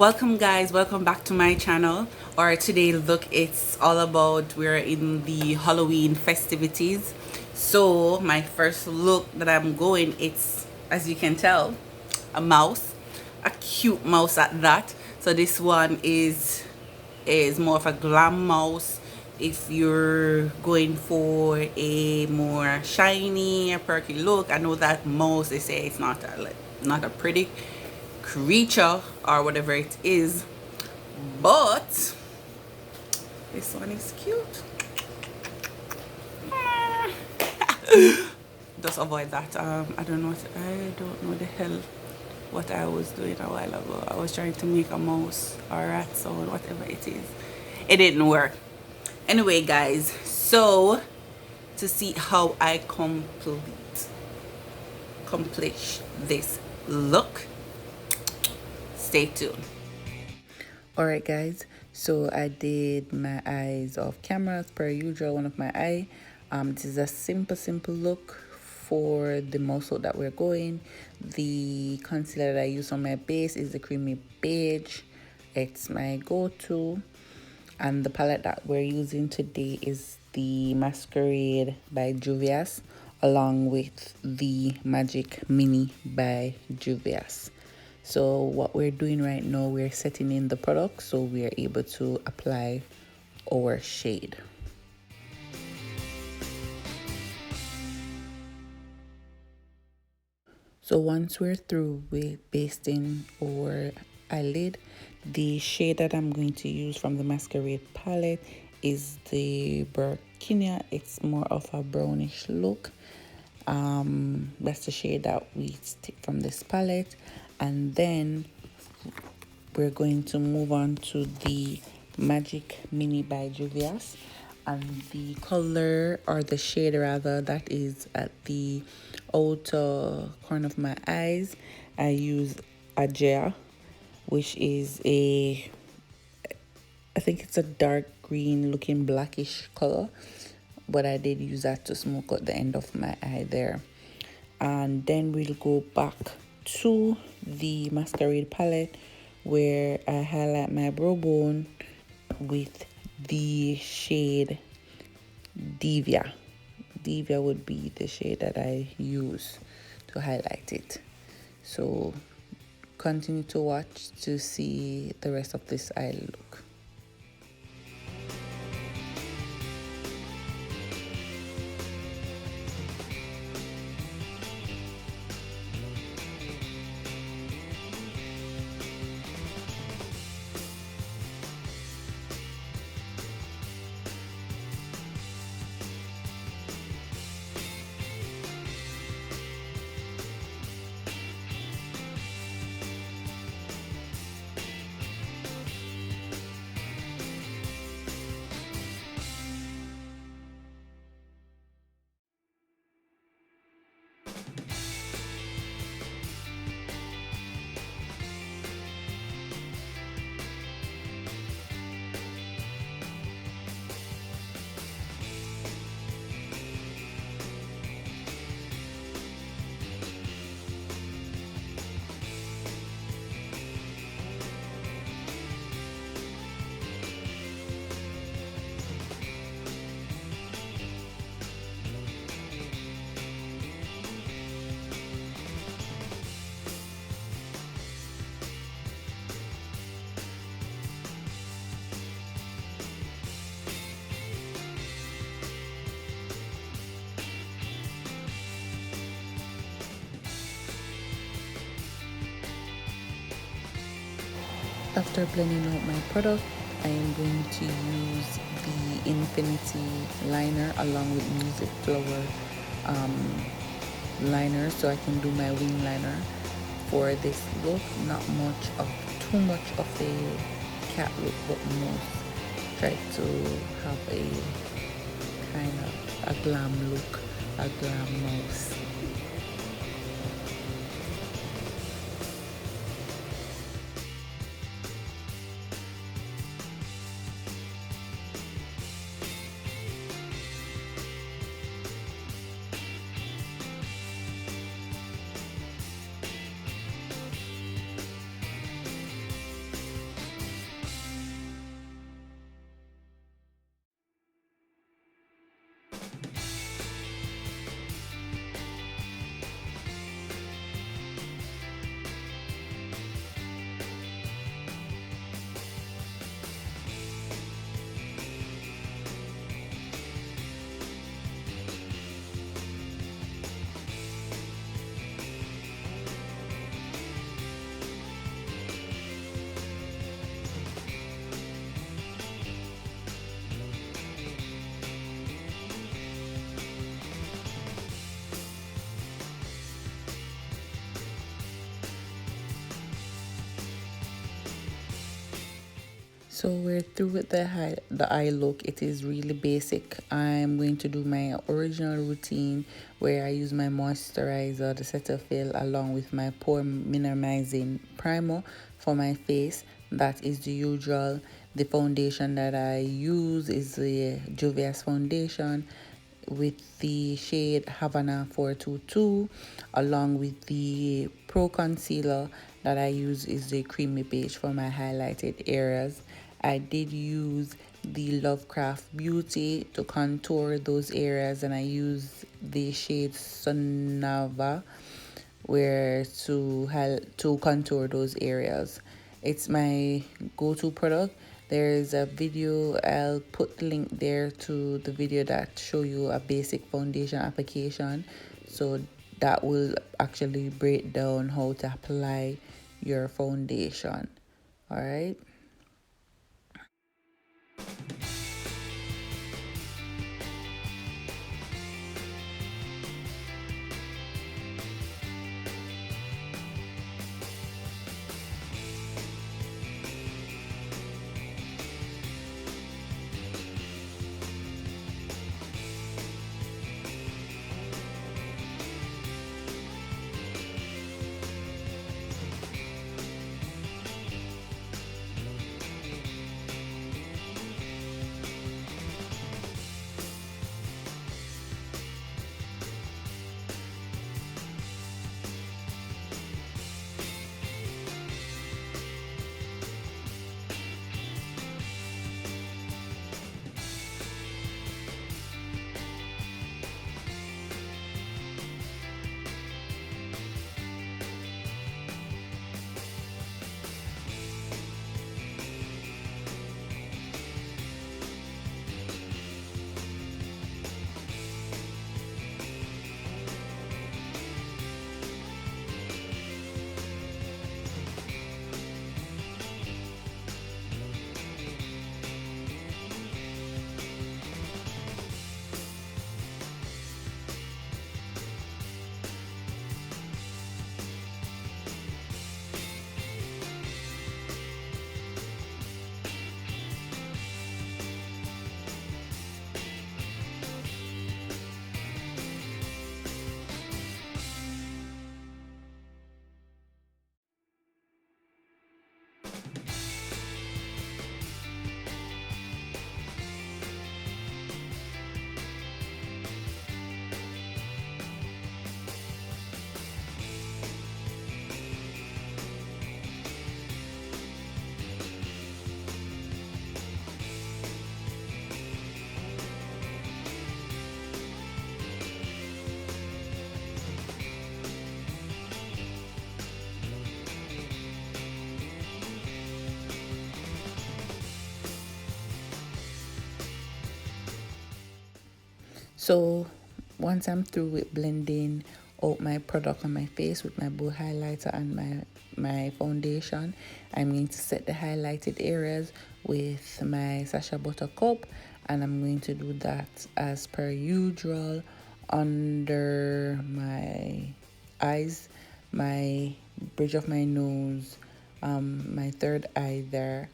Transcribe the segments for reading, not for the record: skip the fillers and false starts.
Welcome guys, welcome back to my channel. Or today look, it's all about, we're in the Halloween festivities. So my first look that I'm going, it's, as you can tell, a mouse, a cute mouse at that. So this one is more of a glam mouse. If you're going for a more shiny, perky look, I know that mouse, they say it's not a pretty creature or whatever it is, but this one is cute. Just avoid that. I don't know the hell what I was doing a while ago. I was trying to make a mouse or rat sound, whatever it is. It didn't work. Anyway guys, so to see how I accomplish this look, stay tuned. Alright guys, so I did my eyes off camera as per usual, one of my eye. This is a simple look for the mouse look that we're going. The concealer that I use on my base is the creamy beige. It's my go-to. And the palette that we're using today is the Masquerade by Juvias, along with the Magic Mini by Juvias. So what we're doing right now, we're setting in the product so we're able to apply our shade. So once we're through with basting our eyelid, the shade that I'm going to use from the Masquerade palette is the Burkina. It's more of a brownish look. That's the shade that we take from this palette. And then we're going to move on to the Magic Mini by Juvias. And the color, or the shade rather, that is at the outer corner of my eyes. I use Agea, which is I think it's a dark green looking blackish color, but I did use that to smoke out the end of my eye there. And then we'll go back to the Masquerade palette where I highlight my brow bone with the shade Divya. Divya would be the shade that I use to highlight it. So continue to watch to see the rest of this eye look. After blending out my product, I am going to use the Infinity liner along with Music Flower liner so I can do my wing liner for this look. Not too much of a cat look, but most try to have a kind of a glam look, a glam mouse. So we're through with the eye look. It is really basic. I'm going to do my original routine where I use my moisturizer, the Cetaphil, along with my pore minimizing primer for my face. That is the usual. The foundation that I use is the Juvias foundation with the shade Havana 422, along with the Pro Concealer that I use is the creamy beige for my highlighted areas. I did use the Lovecraft Beauty to contour those areas, and I use the shade Sunniva where to contour those areas. It's my go-to product. There's a video, I'll put link there to the video that show you a basic foundation application, so that will actually break down how to apply your foundation. All right. So once I'm through with blending out my product on my face with my blue highlighter and my foundation, I'm going to set the highlighted areas with my Sasha buttercup, and I'm going to do that as per usual under my eyes, my bridge of my nose, my third eye there,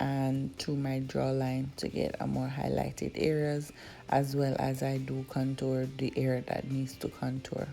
and to my jawline to get a more highlighted areas, as well as I do contour the area that needs to contour.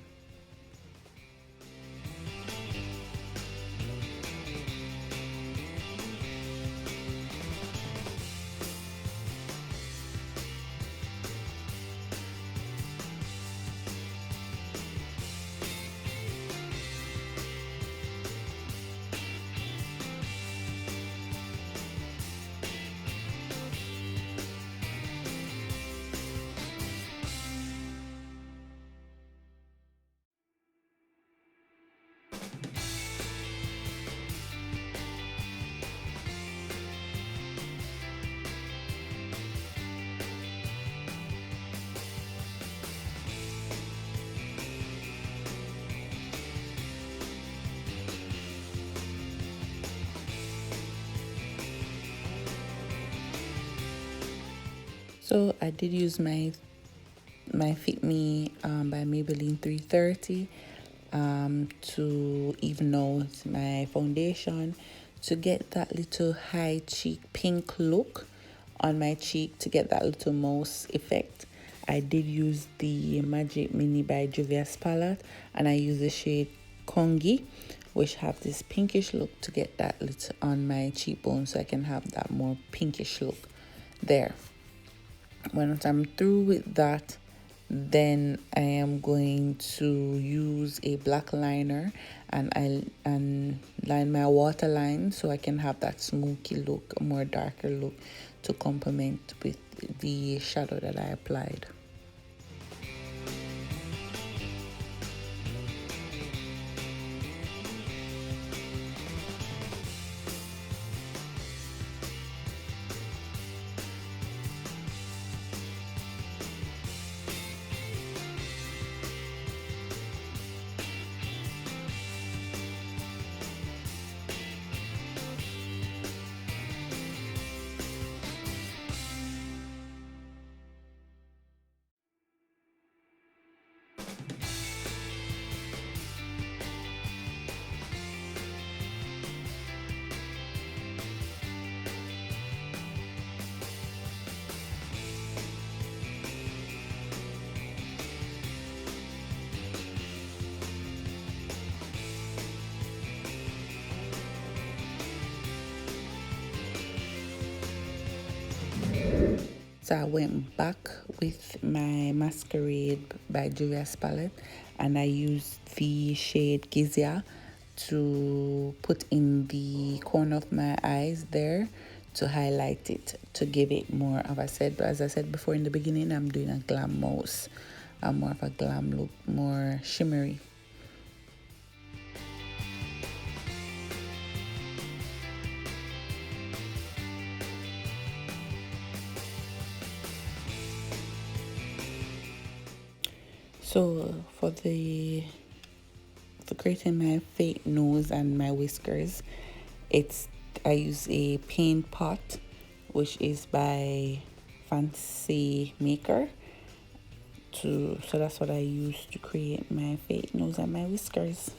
So I did use my Fit Me by Maybelline 330 to even out my foundation, to get that little high cheek pink look on my cheek, to get that little mouse effect, I did use the Magic Mini by Juvias palette, and I use the shade Kongi, which have this pinkish look, to get that little on my cheekbone, so I can have that more pinkish look there. When I'm through with that, then I am going to use a black liner and line my waterline, so I can have that smoky look, a more darker look, to complement with the shadow that I applied. So I went back with my Masquerade by Juvias palette, and I used the shade Gizia to put in the corner of my eyes there to highlight it, to give it more of a set. But as I said before in the beginning, I'm doing a glam mouse, more of a glam look, more shimmery. So for creating my fake nose and my whiskers, I use a paint pot, which is by Fancy Maker. So that's what I use to create my fake nose and my whiskers.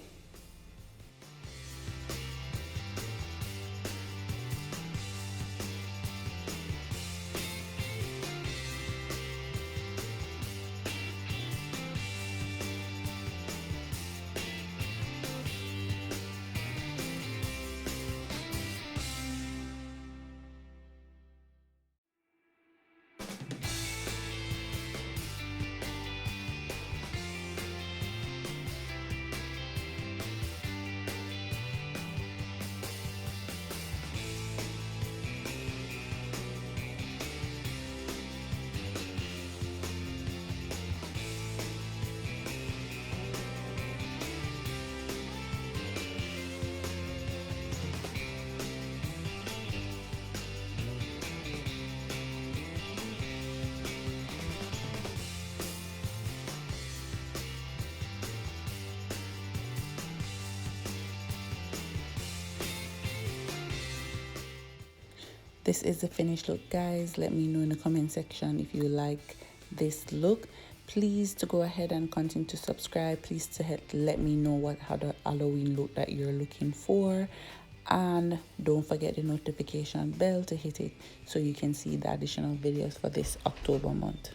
This is the finished look, guys. Let me know in the comment section if you like this look. Please to go ahead and continue to subscribe. Please to let me know how the Halloween look that you're looking for. And don't forget the notification bell to hit it so you can see the additional videos for this October month.